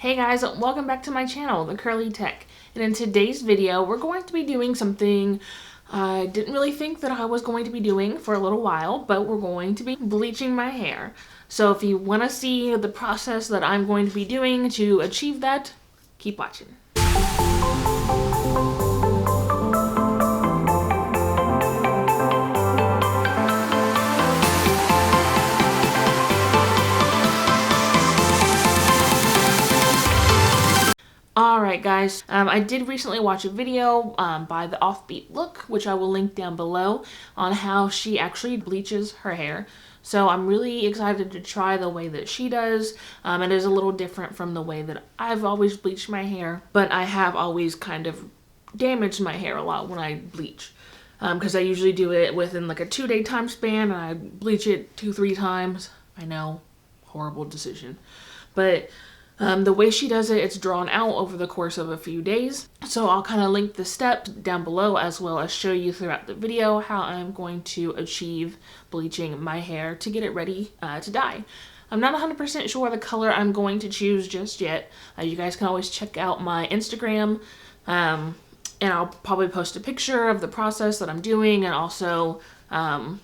Hey guys, welcome back to my channel, The Curly Tech. And in today's video, we're going to be doing something I didn't really think that I was going to be doing for a little while, but we're going to be bleaching my hair. So if you want to see the process that I'm going to be doing to achieve that, keep watching. Alright guys, I did recently watch a video by the OffbeatLook, which I will link down below, on how she actually bleaches her hair. So I'm really excited to try the way that she does. It is a little different from the way that I've always bleached my hair, but I have always kind of damaged my hair a lot when I bleach. Because I usually do it within like a 2-day time span and I bleach it 2-3 times. I know, horrible decision. But the way she does it, it's drawn out over the course of a few days. So I'll kind of link the steps down below as well as show you throughout the video how I'm going to achieve bleaching my hair to get it ready to dye. I'm not 100% sure the color I'm going to choose just yet. You guys can always check out my Instagram and I'll probably post a picture of the process that I'm doing and also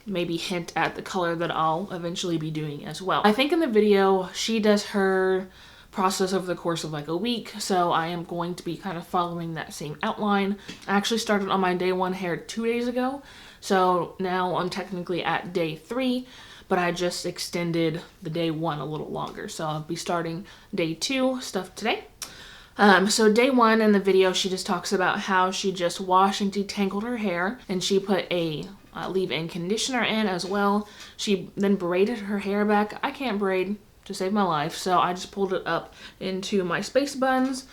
maybe hint at the color that I'll eventually be doing as well. I think in the video she does her process over the course of like a week, so I am going to be kind of following that same outline. I actually started on my day 1 hair 2 days ago, so now I'm technically at day 3, but I just extended the day 1 a little longer, so I'll be starting day 2 stuff today. So day 1 in the video, she just talks about how she just washed and detangled her hair, and she put a leave-in conditioner in as well. She then braided her hair back. I can't braid to save my life, so I just pulled it up into my space buns.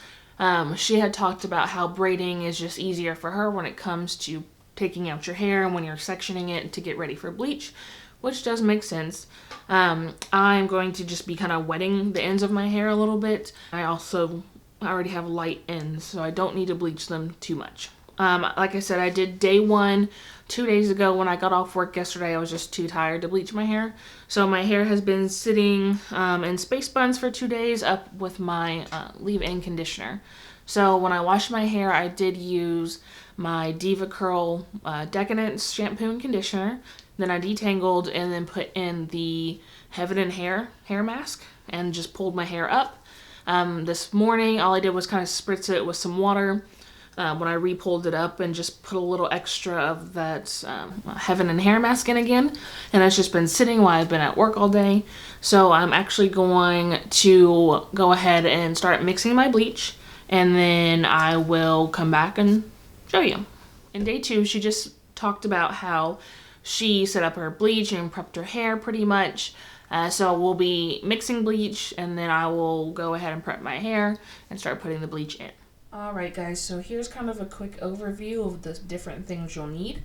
She had talked about how braiding is just easier for her when it comes to taking out your hair and when you're sectioning it to get ready for bleach, which does make sense. I'm going to just be kind of wetting the ends of my hair a little bit. I already have light ends, so I don't need to bleach them too much. Like I said, I did day 1 2 days ago. When I got off work yesterday, I was just too tired to bleach my hair. So my hair has been sitting in space buns for 2 days up with my leave-in conditioner. So when I washed my hair, I did use my Diva Curl Decadence shampoo and conditioner. Then I detangled and then put in the Heaven and Hair mask and just pulled my hair up. This morning, all I did was kind of spritz it with some water when I re-pulled it up and just put a little extra of that Heaven and Hair mask in again. And it's just been sitting while I've been at work all day. So I'm actually going to go ahead and start mixing my bleach. And then I will come back and show you. In day 2, she just talked about how she set up her bleach and prepped her hair pretty much. So we'll be mixing bleach and then I will go ahead and prep my hair and start putting the bleach in. Alright guys, so here's kind of a quick overview of the different things you'll need.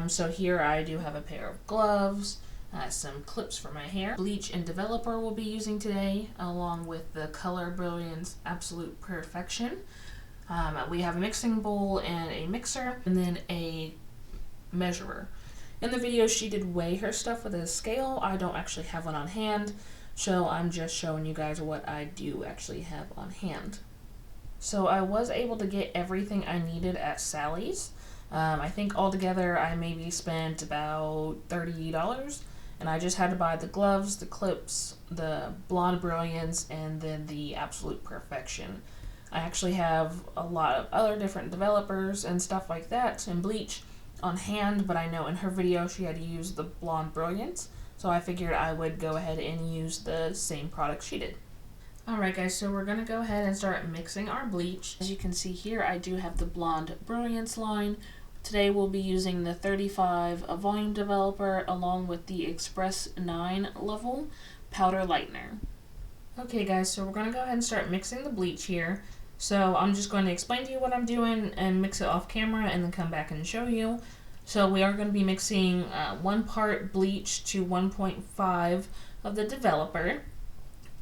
So here I do have a pair of gloves, some clips for my hair. Bleach and developer we'll be using today, along with the Color Brilliance Absolute Perfection. We have a mixing bowl and a mixer, and then a measurer. In the video she did weigh her stuff with a scale. I don't actually have one on hand, so I'm just showing you guys what I do actually have on hand. So I was able to get everything I needed at Sally's. I think altogether I maybe spent about $30, and I just had to buy the gloves, the clips, the Blonde Brilliance, and then the Absolute Perfection. I actually have a lot of other different developers and stuff like that and bleach on hand, but I know in her video she had to use the Blonde Brilliance, so I figured I would go ahead and use the same product she did. Alright guys, so we're going to go ahead and start mixing our bleach. As you can see here, I do have the Blonde Brilliance line. Today we'll be using the 35 volume developer along with the Express 9 level powder lightener. Okay guys, so we're going to go ahead and start mixing the bleach here. So I'm just going to explain to you what I'm doing and mix it off camera and then come back and show you. So we are going to be mixing 1 part bleach to 1.5 of the developer.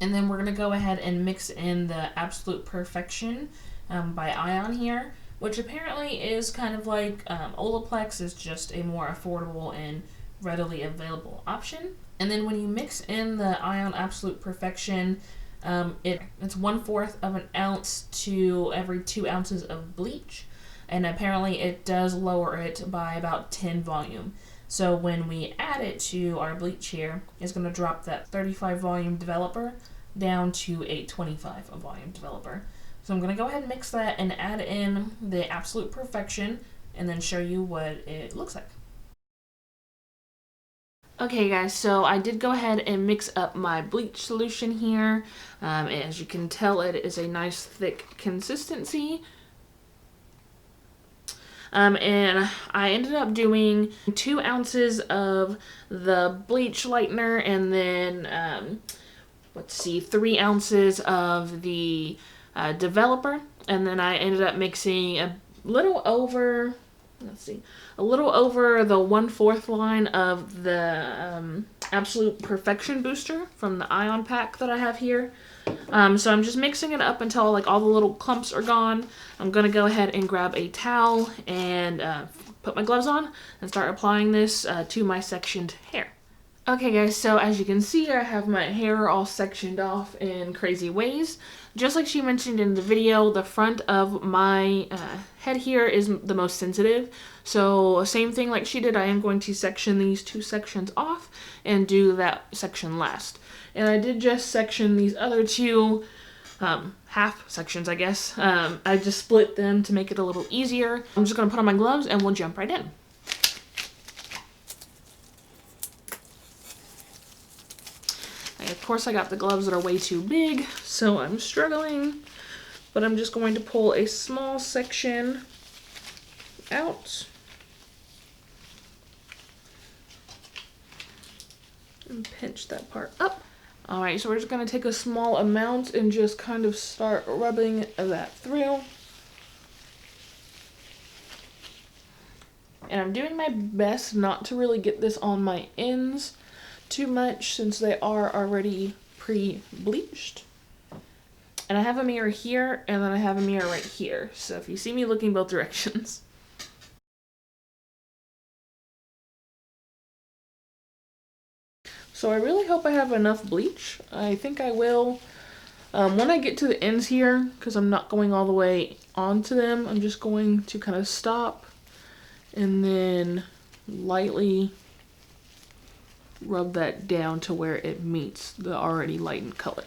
And then we're going to go ahead and mix in the Absolute Perfection by Ion here, which apparently is kind of like Olaplex, is just a more affordable and readily available option. And then when you mix in the Ion Absolute Perfection, It's 1/4 of an ounce to every 2 ounces of bleach, and apparently it does lower it by about 10 volume. So when we add it to our bleach here, it's going to drop that 35 volume developer down to a 25 volume developer. So I'm going to go ahead and mix that and add in the Absolute Perfection and then show you what it looks like. Okay guys, so I did go ahead and mix up my bleach solution here. As you can tell, it is a nice thick consistency. And I ended up doing 2 ounces of the bleach lightener and then, let's see, 3 ounces of the developer. And then I ended up mixing a little over, a little over the 1/4 line of the Absolute Perfection booster from the Ion pack that I have here. So I'm just mixing it up until like all the little clumps are gone. I'm gonna go ahead and grab a towel and put my gloves on and start applying this to my sectioned hair. Okay guys, so as you can see, I have my hair all sectioned off in crazy ways. Just like she mentioned in the video, the front of my head here is the most sensitive. So same thing like she did, I am going to section these 2 sections off and do that section last. And I did just section these other 2 half sections, I guess. I just split them to make it a little easier. I'm just gonna put on my gloves and we'll jump right in. Of course, I got the gloves that are way too big, so I'm struggling, but I'm just going to pull a small section out and pinch that part up. All right, so we're just going to take a small amount and just kind of start rubbing that through. And I'm doing my best not to really get this on my ends too much since they are already pre-bleached. And I have a mirror here and then I have a mirror right here, so if you see me looking both directions. So I really hope I have enough bleach. I think I will. When I get to the ends here, because I'm not going all the way onto them, I'm just going to kind of stop and then lightly rub that down to where it meets the already lightened color.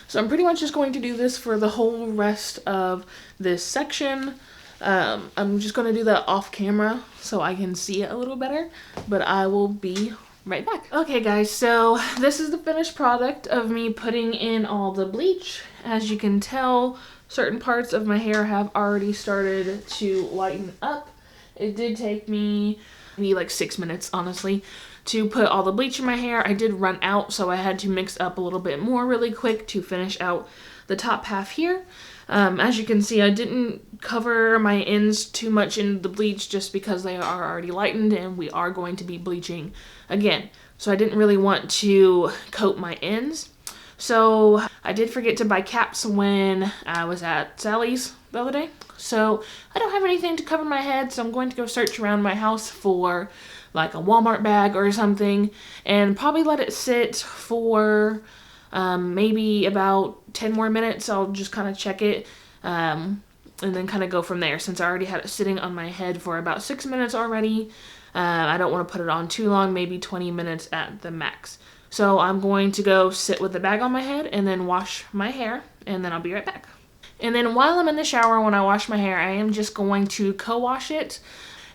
So I'm pretty much just going to do this for the whole rest of this section. I'm just going to do that off camera so I can see it a little better, but I will be right back. Okay guys, so this is the finished product of me putting in all the bleach. As you can tell, certain parts of my hair have already started to lighten up. It did take me maybe like 6 minutes, honestly, to put all the bleach in my hair. I did run out, so I had to mix up a little bit more really quick to finish out the top half here. As you can see, I didn't cover my ends too much in the bleach just because they are already lightened and we are going to be bleaching again. So I didn't really want to coat my ends. So I did forget to buy caps when I was at Sally's the other day. So I don't have anything to cover my head, so I'm going to go search around my house for like a Walmart bag or something and probably let it sit for maybe about 10 more minutes. I'll just kind of check it and then kind of go from there. Since I already had it sitting on my head for about 6 minutes already, I don't want to put it on too long, maybe 20 minutes at the max. So I'm going to go sit with the bag on my head and then wash my hair, and then I'll be right back. And then while I'm in the shower, when I wash my hair, I am just going to co-wash it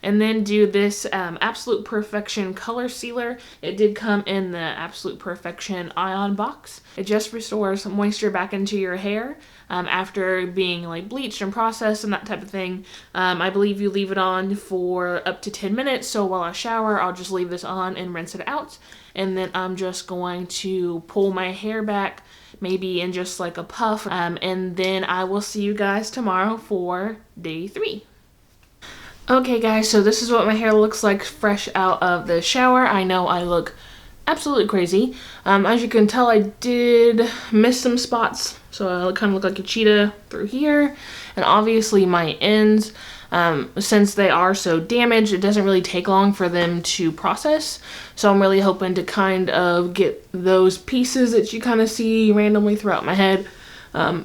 and then do this Absolute Perfection color sealer. It did come in the Absolute Perfection Ion box. It just restores moisture back into your hair after being like bleached and processed and that type of thing. I believe you leave it on for up to 10 minutes. So while I shower, I'll just leave this on and rinse it out. And then I'm just going to pull my hair back, maybe in just like a puff. And then I will see you guys tomorrow for day 3. Okay guys, so this is what my hair looks like fresh out of the shower. I know I look absolutely crazy. As you can tell, I did miss some spots, so I kind of look like a cheetah through here. And obviously my ends, Since they are so damaged, it doesn't really take long for them to process. So I'm really hoping to kind of get those pieces that you kind of see randomly throughout my head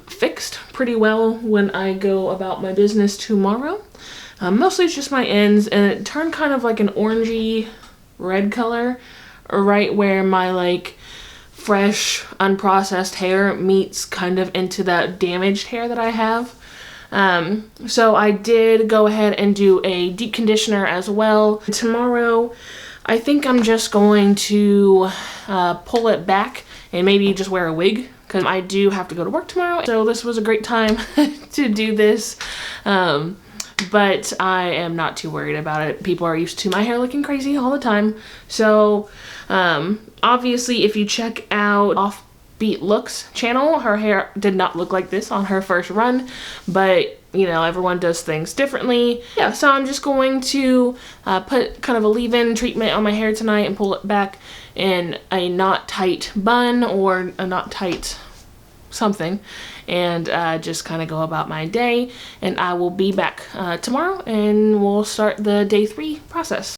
fixed pretty well when I go about my business tomorrow. Mostly it's just my ends, and it turned kind of like an orangey red color right where my like fresh unprocessed hair meets kind of into that damaged hair that I have. So I did go ahead and do a deep conditioner as well. Tomorrow I think I'm just going to pull it back and maybe just wear a wig, because I do have to go to work tomorrow. So this was a great time to do this. But I am not too worried about it. People are used to my hair looking crazy all the time. So obviously if you check out OffbeatLook's channel, her hair did not look like this on her first run, but you know, everyone does things differently. Yeah, so I'm just going to put kind of a leave-in treatment on my hair tonight and pull it back in a not tight bun or a not tight something, and just kind of go about my day, and I will be back tomorrow and we'll start the day 3 process.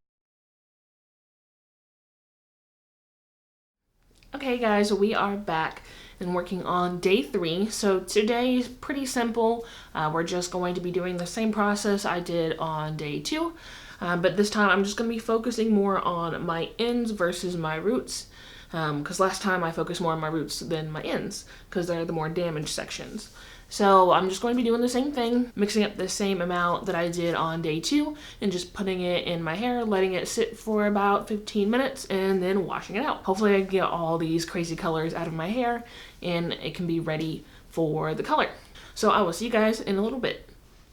Okay guys, we are back and working on day 3. So today is pretty simple. We're just going to be doing the same process I did on day 2, but this time I'm just going to be focusing more on my ends versus my roots. Because last time I focused more on my roots than my ends, because they're the more damaged sections. So I'm just going to be doing the same thing, mixing up the same amount that I did on day 2, and just putting it in my hair, letting it sit for about 15 minutes, and then washing it out. Hopefully I can get all these crazy colors out of my hair, and it can be ready for the color. So I will see you guys in a little bit.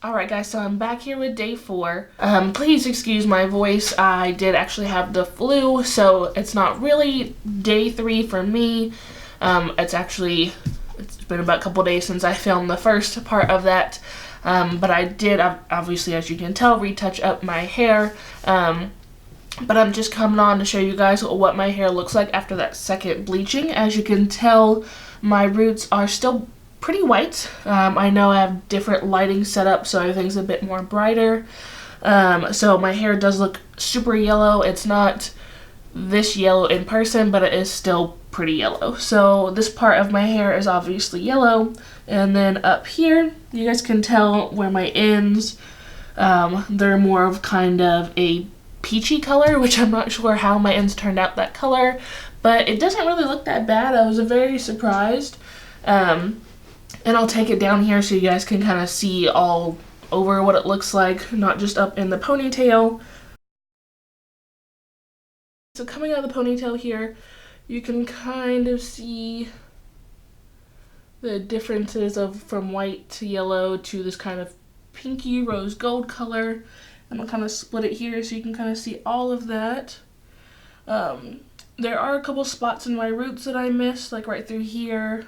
Alright guys, so I'm back here with day 4. Please excuse my voice. I did actually have the flu, so it's not really day 3 for me. It's been about a couple days since I filmed the first part of that. But I did, obviously, as you can tell, retouch up my hair. But I'm just coming on to show you guys what my hair looks like after that second bleaching. As you can tell, my roots are still pretty white. I know I have different lighting set up, so everything's a bit more brighter. So my hair does look super yellow. It's not this yellow in person, but it is still pretty yellow. So this part of my hair is obviously yellow, and then up here you guys can tell where my ends, they're more of kind of a peachy color, which I'm not sure how my ends turned out that color, but it doesn't really look that bad. I was very surprised. And I'll take it down here so you guys can kind of see all over what it looks like, not just up in the ponytail. So coming out of the ponytail here, you can kind of see the differences of from white to yellow to this kind of pinky rose gold color. I'm gonna kind of split it here so you can kind of see all of that. There are a couple spots in my roots that I missed, like right through here.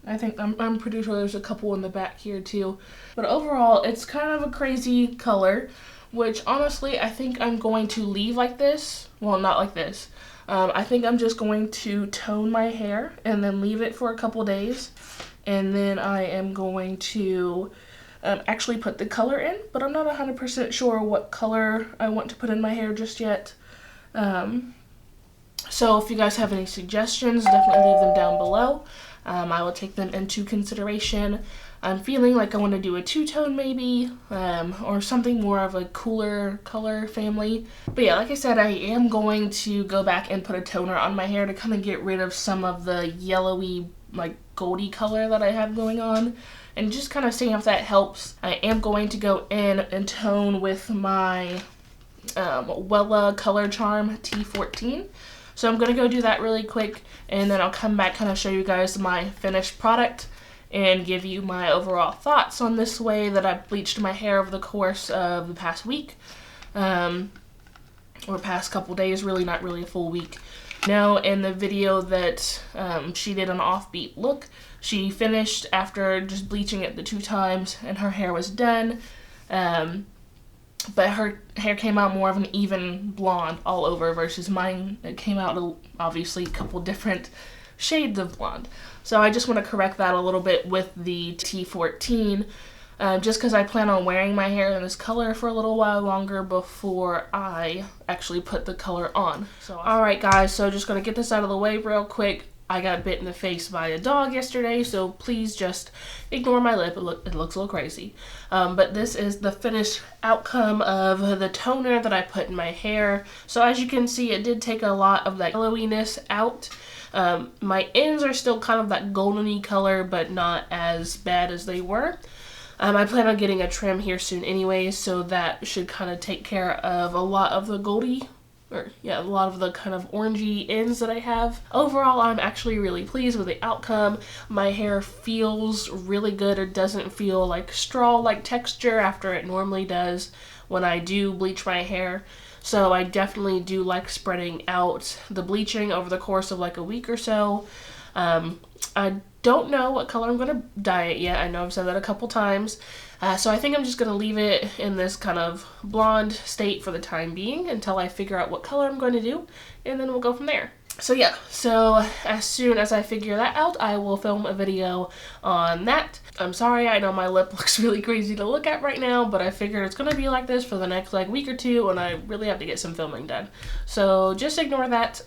I think I'm pretty sure there's a couple in the back here too. But overall, it's kind of a crazy color, which honestly I think I'm going to leave like this. Well, not like this. I think I'm just going to tone my hair and then leave it for a couple days, and then I am going to actually put the color in, but I'm not 100% sure what color I want to put in my hair just yet. So if you guys have any suggestions, definitely leave them down below. I will take them into consideration. I'm feeling like I want to do a two-tone maybe, or something more of a cooler color family. But yeah, like I said, I am going to go back and put a toner on my hair to kind of get rid of some of the yellowy, like goldy color that I have going on, and just kind of seeing if that helps. I am going to go in and tone with my Wella Color Charm T14. So I'm going to go do that really quick, and then I'll come back, kind of show you guys my finished product and give you my overall thoughts on this way that I've bleached my hair over the course of the past week, or past couple days, really not really a full week. Now, in the video that she did on OffbeatLook, she finished after just bleaching it the 2 times, and her hair was done. But her hair came out more of an even blonde all over versus mine. It came out obviously a couple different shades of blonde. So I just want to correct that a little bit with the T14. just because I plan on wearing my hair in this color for a little while longer before I actually put the color on. So, alright guys, so just going to get this out of the way real quick. I got bit in the face by a dog yesterday, so please just ignore my lip. It looks a little crazy. But this is the finished outcome of the toner that I put in my hair. So as you can see, it did take a lot of that yellowiness out. My ends are still kind of that goldeny color, but not as bad as they were. I plan on getting a trim here soon anyway, so that should kind of take care of a lot of the a lot of the kind of orangey ends that I have. Overall, I'm actually really pleased with the outcome. My hair feels really good. It doesn't feel like straw-like texture after it normally does when I do bleach my hair. So I definitely do like spreading out the bleaching over the course of like a week or so. I don't know what color I'm going to dye it yet. I know I've said that a couple times. So I think I'm just going to leave it in this kind of blonde state for the time being until I figure out what color I'm going to do, and then we'll go from there. So yeah, so as soon as I figure that out, I will film a video on that. I'm sorry, I know my lip looks really crazy to look at right now, but I figured it's going to be like this for the next like week or two, and I really have to get some filming done. So just ignore that.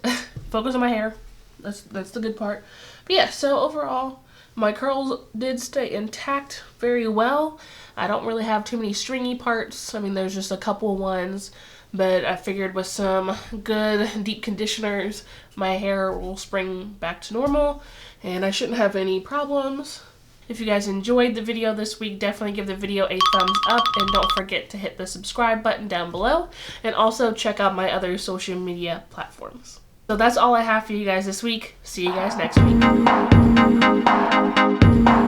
Focus on my hair. That's the good part. But yeah, so overall, my curls did stay intact very well. I don't really have too many stringy parts. I mean, there's just a couple ones, but I figured with some good deep conditioners, my hair will spring back to normal, and I shouldn't have any problems. If you guys enjoyed the video this week, definitely give the video a thumbs up, and don't forget to hit the subscribe button down below, and also check out my other social media platforms. So that's all I have for you guys this week. See you guys next week.